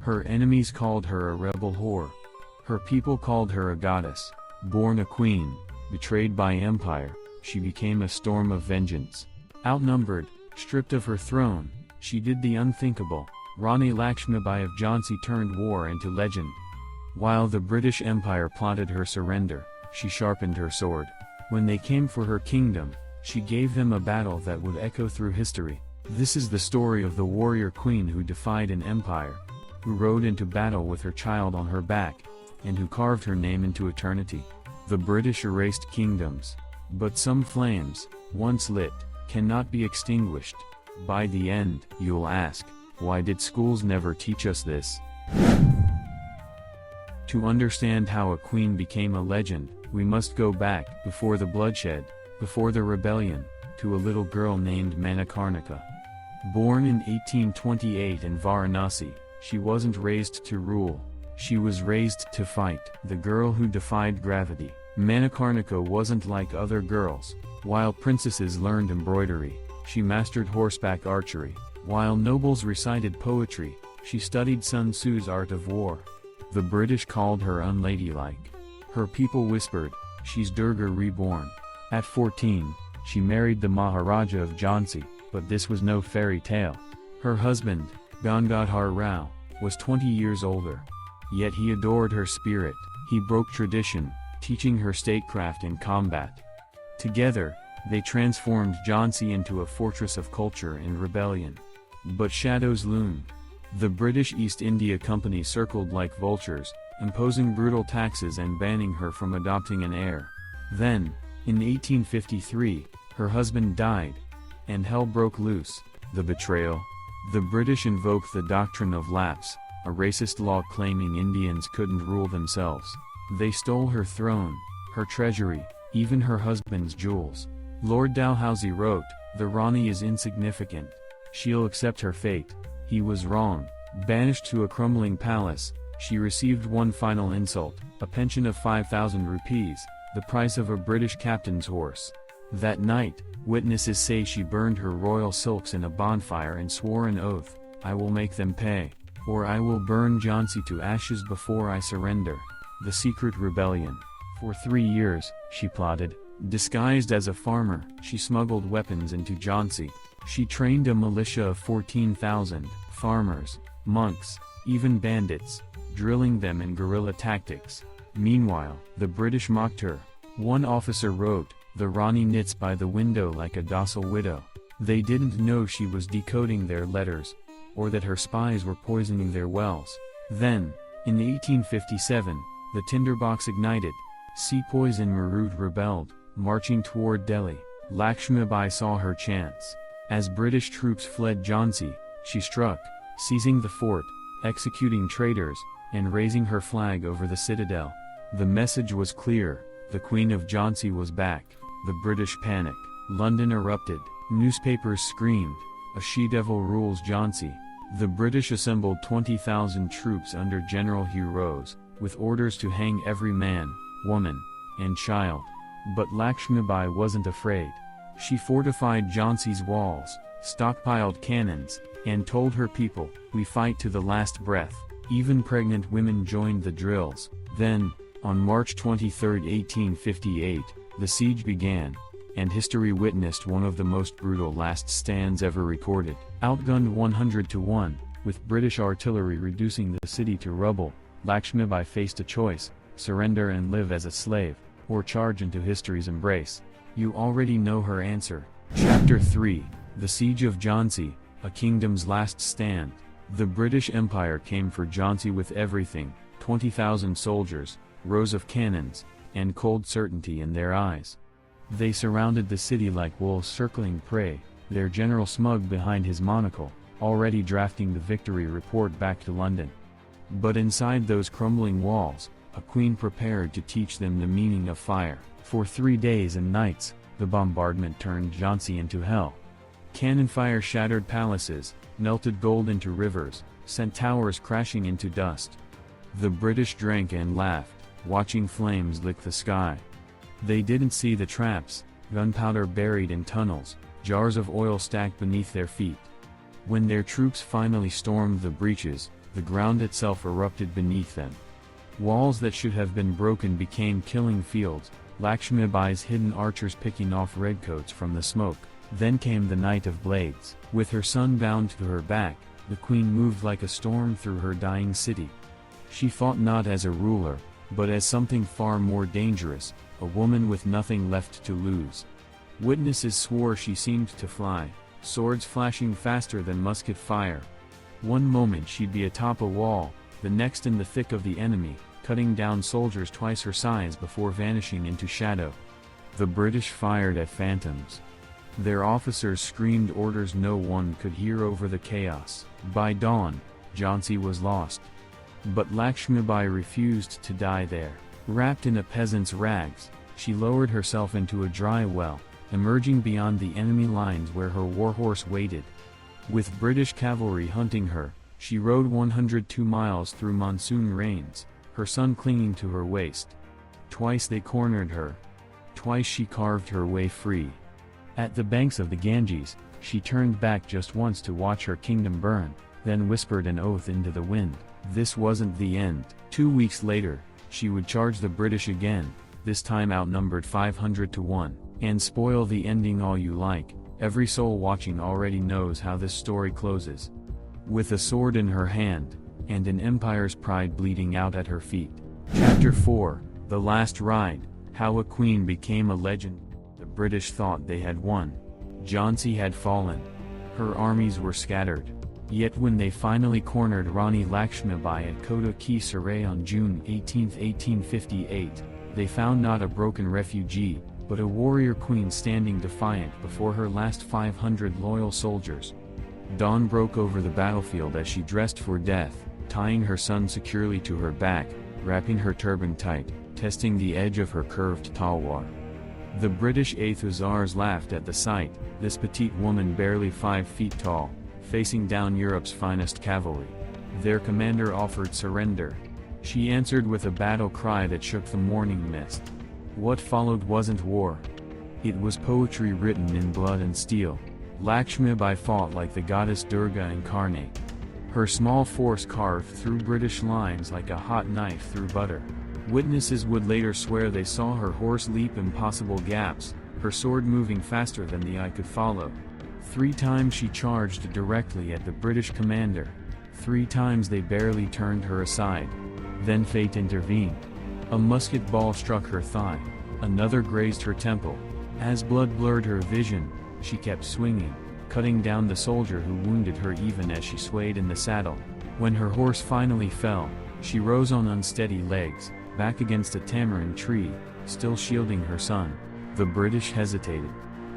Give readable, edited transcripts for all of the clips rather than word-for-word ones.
Her enemies called her a rebel whore. Her people called her a goddess. Born a queen, betrayed by empire, she became a storm of vengeance. Outnumbered, stripped of her throne, she did the unthinkable. Rani Lakshmibai of Jhansi turned war into legend. While the British Empire plotted her surrender, she sharpened her sword. When they came for her kingdom, she gave them a battle that would echo through history. This is the story of the warrior queen who defied an empire, who rode into battle with her child on her back, and who carved her name into eternity. The British erased kingdoms, but some flames, once lit, cannot be extinguished. By the end, you'll ask, why did schools never teach us this? To understand how a queen became a legend, we must go back, before the bloodshed, before the rebellion, to a little girl named Manikarnika. Born in 1828 in Varanasi, she wasn't raised to rule. She was raised to fight. The girl who defied gravity. Manikarnika wasn't like other girls. While princesses learned embroidery, she mastered horseback archery. While nobles recited poetry, she studied Sun Tzu's art of war. The British called her unladylike. Her people whispered, she's Durga reborn. At 14, she married the Maharaja of Jhansi, but this was no fairy tale. Her husband, Gangadhar Rao, was 20 years older. Yet he adored her spirit. He broke tradition, teaching her statecraft in combat. Together, they transformed Jhansi into a fortress of culture and rebellion. But shadows loomed. The British East India Company circled like vultures, imposing brutal taxes and banning her from adopting an heir. Then, in 1853, her husband died, and hell broke loose. The betrayal. The British invoked the doctrine of lapse, a racist law claiming Indians couldn't rule themselves. They stole her throne, her treasury, even her husband's jewels. Lord Dalhousie wrote, "The Rani is insignificant. She'll accept her fate." He was wrong. Banished to a crumbling palace, she received one final insult, a pension of 5,000 rupees, the price of a British captain's horse. That night, witnesses say she burned her royal silks in a bonfire and swore an oath, "I will make them pay, or I will burn Jhansi to ashes before I surrender." The secret rebellion. For 3 years, she plotted. Disguised as a farmer, she smuggled weapons into Jhansi. She trained a militia of 14,000, farmers, monks, even bandits, drilling them in guerrilla tactics. Meanwhile, the British mocked her. One officer wrote, "The Rani knits by the window like a docile widow." They didn't know she was decoding their letters, or that her spies were poisoning their wells. Then, in 1857, the tinderbox ignited. Sepoys in Meerut rebelled, marching toward Delhi. Lakshmibai saw her chance. As British troops fled Jhansi, she struck, seizing the fort, executing traitors, and raising her flag over the citadel. The message was clear, the Queen of Jhansi was back. The British panic. London erupted. Newspapers screamed, "A she-devil rules Jhansi." The British assembled 20,000 troops under General Hugh Rose, with orders to hang every man, woman, and child. But Lakshmibai wasn't afraid. She fortified Jhansi's walls, stockpiled cannons, and told her people, "We fight to the last breath." Even pregnant women joined the drills. Then, on March 23, 1858, the siege began, and history witnessed one of the most brutal last stands ever recorded. Outgunned 100 to 1, with British artillery reducing the city to rubble, Lakshmibai faced a choice: surrender and live as a slave, or charge into history's embrace. You already know her answer. Chapter 3, The Siege of Jhansi, A Kingdom's Last Stand. The British Empire came for Jhansi with everything: 20,000 soldiers, rows of cannons, and cold certainty in their eyes. They surrounded the city like wolves circling prey, their general smug behind his monocle, already drafting the victory report back to London. But inside those crumbling walls, a queen prepared to teach them the meaning of fire. For 3 days and nights, the bombardment turned Jhansi into hell. Cannon fire shattered palaces, melted gold into rivers, sent towers crashing into dust. The British drank and laughed, watching flames lick the sky. They didn't see the traps: gunpowder buried in tunnels, jars of oil stacked beneath their feet. When their troops finally stormed the breaches, the ground itself erupted beneath them. Walls that should have been broken became killing fields, Lakshmibai's hidden archers picking off redcoats from the smoke. Then came the night of blades. With her son bound to her back, the queen moved like a storm through her dying city. She fought not as a ruler, but as something far more dangerous, a woman with nothing left to lose. Witnesses swore she seemed to fly, swords flashing faster than musket fire. One moment she'd be atop a wall, the next in the thick of the enemy, cutting down soldiers twice her size before vanishing into shadow. The British fired at phantoms. Their officers screamed orders no one could hear over the chaos. By dawn, Jhansi was lost. But Lakshmibai refused to die there. Wrapped in a peasant's rags, she lowered herself into a dry well, emerging beyond the enemy lines where her warhorse waited. With British cavalry hunting her, she rode 102 miles through monsoon rains, her son clinging to her waist. Twice they cornered her. Twice she carved her way free. At the banks of the Ganges, she turned back just once to watch her kingdom burn, then whispered an oath into the wind. This wasn't the end. 2 weeks later, she would charge the British again, this time outnumbered 500 to 1, and spoil the ending all you like. Every soul watching already knows how this story closes. With a sword in her hand, and an empire's pride bleeding out at her feet. Chapter 4, The Last Ride, How a Queen Became a Legend. The British thought they had won. Jhansi had fallen. Her armies were scattered. Yet when they finally cornered Rani Lakshmibai at Kota Ki Sarai on June 18, 1858, they found not a broken refugee, but a warrior queen standing defiant before her last 500 loyal soldiers. Dawn broke over the battlefield as she dressed for death, tying her son securely to her back, wrapping her turban tight, testing the edge of her curved talwar. The British 8th Hussars laughed at the sight, this petite woman barely 5 feet tall, facing down Europe's finest cavalry. Their commander offered surrender. She answered with a battle cry that shook the morning mist. What followed wasn't war. It was poetry written in blood and steel. Lakshmibai fought like the goddess Durga incarnate. Her small force carved through British lines like a hot knife through butter. Witnesses would later swear they saw her horse leap impossible gaps, her sword moving faster than the eye could follow. 3 times she charged directly at the British commander. 3 times they barely turned her aside. Then fate intervened. A musket ball struck her thigh. Another grazed her temple. As blood blurred her vision, she kept swinging, cutting down the soldier who wounded her even as she swayed in the saddle. When her horse finally fell, she rose on unsteady legs, back against a tamarind tree, still shielding her son. The British hesitated.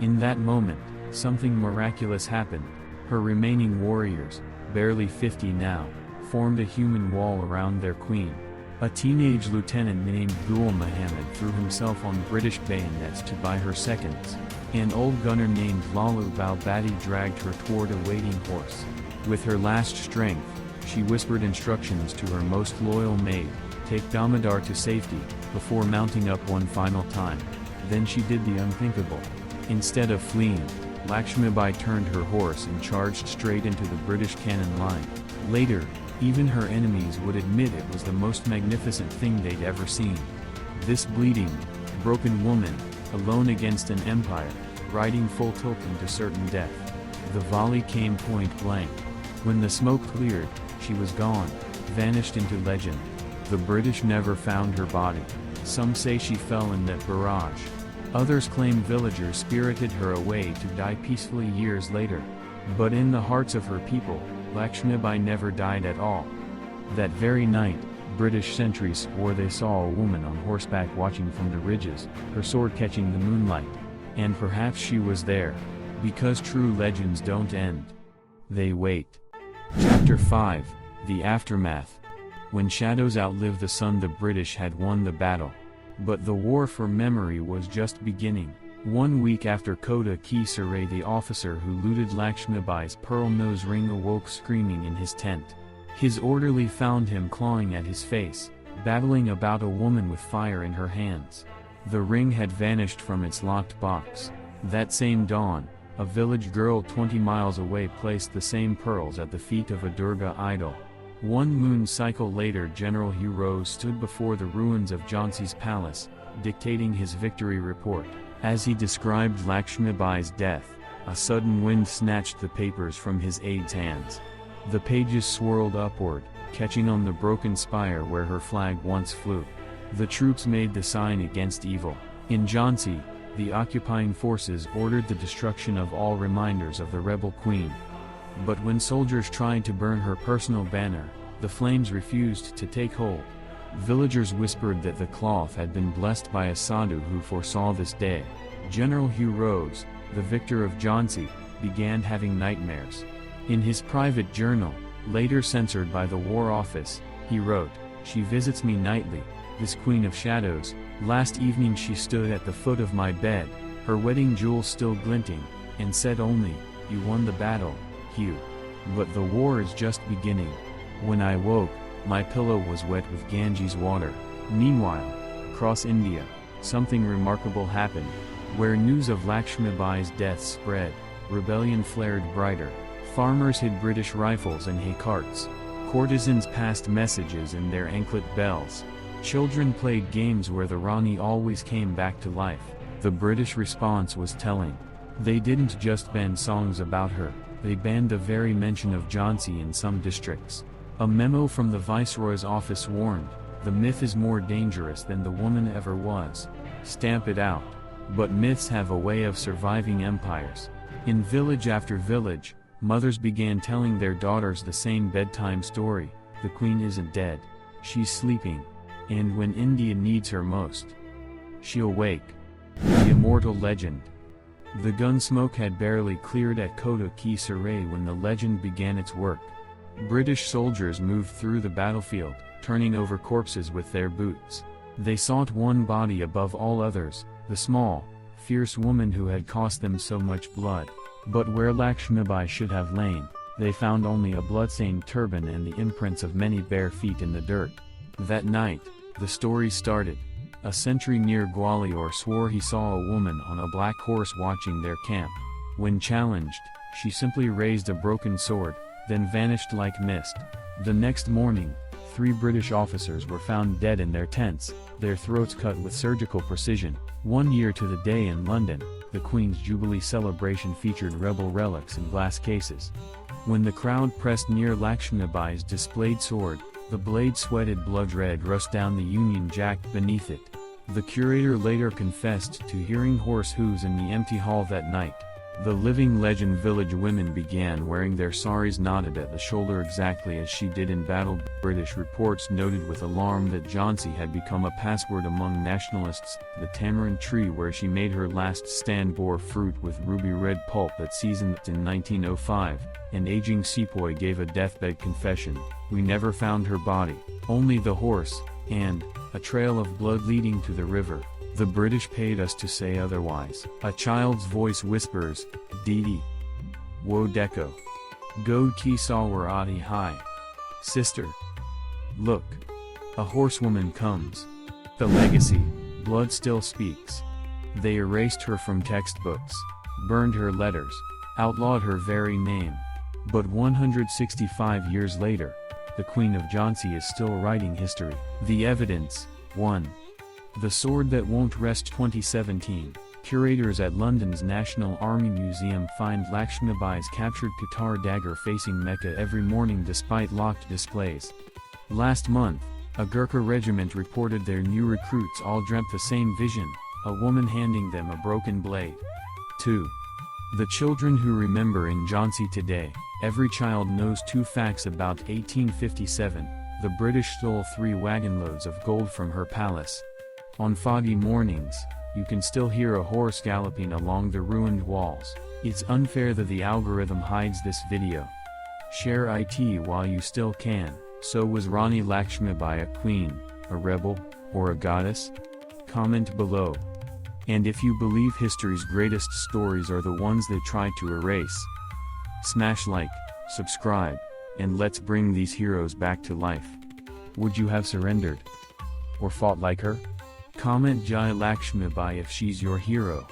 In that moment, something miraculous happened. Her remaining warriors, barely 50 now, formed a human wall around their queen. A teenage lieutenant named Gul Muhammad threw himself on British bayonets to buy her seconds. An old gunner named Lalu Balbati dragged her toward a waiting horse. With her last strength, she whispered instructions to her most loyal maid, take Damodar to safety, before mounting up one final time. Then she did the unthinkable. Instead of fleeing, Lakshmibai turned her horse and charged straight into the British cannon line. Later, even her enemies would admit it was the most magnificent thing they'd ever seen. This bleeding, broken woman, alone against an empire, riding full tilt into certain death. The volley came point blank. When the smoke cleared, she was gone, vanished into legend. The British never found her body. Some say she fell in that barrage. Others claim villagers spirited her away to die peacefully years later. But in the hearts of her people, Lakshmibai never died at all. That very night, British sentries swore they saw a woman on horseback watching from the ridges, her sword catching the moonlight. And perhaps she was there. Because true legends don't end. They wait. Chapter 5, The Aftermath. When shadows outlive the sun, the British had won the battle. But the war for memory was just beginning. 1 week after Kota Ki Sarai, the officer who looted Lakshmibai's pearl nose ring awoke screaming in his tent. His orderly found him clawing at his face, babbling about a woman with fire in her hands. The ring had vanished from its locked box. That same dawn, a village girl 20 miles away placed the same pearls at the feet of a Durga idol. One moon cycle later, General Hero stood before the ruins of Jhansi's palace, dictating his victory report. As he described Lakshmibai's death, a sudden wind snatched the papers from his aide's hands. The pages swirled upward, catching on the broken spire where her flag once flew. The troops made the sign against evil. In Jhansi, the occupying forces ordered the destruction of all reminders of the rebel queen. But when soldiers tried to burn her personal banner, the flames refused to take hold. Villagers whispered that the cloth had been blessed by a sadhu who foresaw this day. General Hero, the victor of Jhansi, began having nightmares. In his private journal, later censored by the War Office, he wrote, "She visits me nightly, this queen of shadows. Last evening she stood at the foot of my bed, her wedding jewels still glinting, and said only, 'You won the battle, Hugh. But the war is just beginning.' When I woke, my pillow was wet with Ganges water." Meanwhile, across India, something remarkable happened. Where news of Lakshmibai's death spread, rebellion flared brighter. Farmers hid British rifles in hay carts. Courtesans passed messages in their anklet bells. Children played games where the Rani always came back to life. The British response was telling. They didn't just ban songs about her, they banned the very mention of Jhansi in some districts. A memo from the Viceroy's office warned, "The myth is more dangerous than the woman ever was. Stamp it out." But myths have a way of surviving empires. In village after village, mothers began telling their daughters the same bedtime story: the queen isn't dead. She's sleeping. And when India needs her most, she'll wake. The immortal legend. The gun smoke had barely cleared at Kota Ki Sarai when the legend began its work. British soldiers moved through the battlefield, turning over corpses with their boots. They sought one body above all others, the small, fierce woman who had cost them so much blood. But where Lakshmibai should have lain, they found only a bloodstained turban and the imprints of many bare feet in the dirt. That night, the story started. A sentry near Gwalior swore he saw a woman on a black horse watching their camp. When challenged, she simply raised a broken sword, then vanished like mist. The next morning, 3 British officers were found dead in their tents, their throats cut with surgical precision. 1 year to the day in London, the Queen's Jubilee celebration featured rebel relics in glass cases. When the crowd pressed near Lakshmibai's displayed sword, the blade sweated blood red rushed down the Union Jack beneath it. The curator later confessed to hearing horse hooves in the empty hall that night. The living legend. Village women began wearing their saris knotted at the shoulder exactly as she did in battle. British reports noted with alarm that Jhansi had become a password among nationalists. The tamarind tree where she made her last stand bore fruit with ruby red pulp that seasoned. In 1905, an aging sepoy gave a deathbed confession: "We never found her body, only the horse, and a trail of blood leading to the river. The British paid us to say otherwise." A child's voice whispers, "Didi. Wo deko. God ki sawarati hai. Sister. Look. A horsewoman comes." The legacy, blood still speaks. They erased her from textbooks, burned her letters, outlawed her very name. But 165 years later, the Queen of Jhansi is still writing history. The evidence. 1. The Sword That Won't Rest. 2017, curators at London's National Army Museum find Lakshmibai's captured Qatar dagger facing Mecca every morning despite locked displays. Last month, a Gurkha regiment reported their new recruits all dreamt the same vision, a woman handing them a broken blade. 2. The children who remember in Jhansi today. Every child knows 2 facts about 1857, the British stole 3 wagonloads of gold from her palace. On foggy mornings, you can still hear a horse galloping along the ruined walls. It's unfair that the algorithm hides this video. Share it while you still can. So was Rani Lakshmibai a queen, a rebel, or a goddess? Comment below. And if you believe history's greatest stories are the ones they try to erase, smash like, subscribe, and let's bring these heroes back to life. Would you have surrendered? Or fought like her? Comment Jai Lakshmibai if she's your hero.